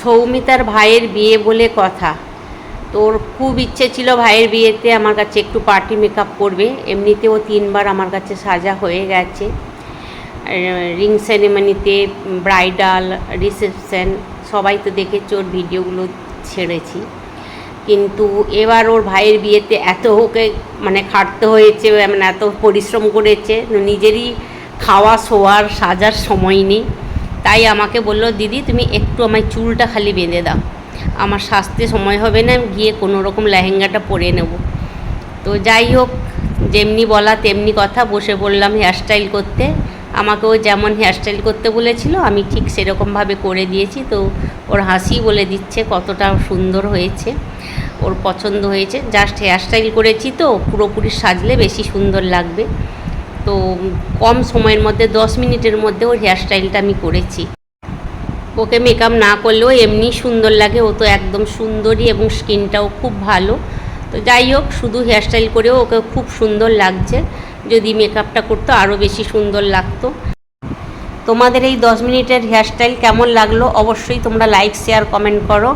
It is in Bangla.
সৌমিতার ভাইয়ের বিয়ে বলে কথা। তোর খুব ইচ্ছে ছিল ভাইয়ের বিয়েতে আমার কাছে একটু পার্টি মেকআপ করবে। এমনিতেও 3বার আমার কাছে সাজা হয়ে গেছে, রিং সেরেমনিতে, ব্রাইডাল, রিসেপশন, সবাই তো দেখেছে, ওর ভিডিওগুলো ছেড়েছি। কিন্তু এবার ওর ভাইয়ের বিয়েতে এত ওকে মানে খাটতে হয়েছে, মানে এত পরিশ্রম করেছে, নিজেরই খাওয়া শোয়ার সাজার সময় নেই। তাই আমাকে বললো, দিদি তুমি একটু আমায় চুলটা খালি বেঁধে দাও, আমার সাজতে সময় হবে না, আমি গিয়ে কোনো রকম লেহেঙ্গাটা পরে নেব। তো যাই হোক, যেমনি বলা তেমনি কথা, বসে পড়লাম হেয়ারস্টাইল করতে। আমাকেও যেমন হেয়ারস্টাইল করতে বলেছিল আমি ঠিক সেরকমভাবে করে দিয়েছি। তো ওর হাসি বলে দিচ্ছে কতটা সুন্দর হয়েছে, ওর পছন্দ হয়েছে। জাস্ট হেয়ারস্টাইল করেছি, তো পুরোপুরি সাজলে বেশি সুন্দর লাগবে। তো কম সময়ের মধ্যে 10 মিনিটের মধ্যে ওর হেয়ারস্টাইলটা আমি করেছি। ওকে মেকআপ না করলেও এমনি সুন্দর লাগে, ও তো একদম সুন্দরী এবং স্কিনটাও খুব ভালো। তো যাই হোক, শুধু হেয়ারস্টাইল করেও ওকে খুব সুন্দর লাগছে, যদি মেকআপটা করতো আরও বেশি সুন্দর লাগতো। তোমাদের এই 10 মিনিটের হেয়ারস্টাইল কেমন লাগলো অবশ্যই তোমরা লাইক, শেয়ার, কমেন্ট করো।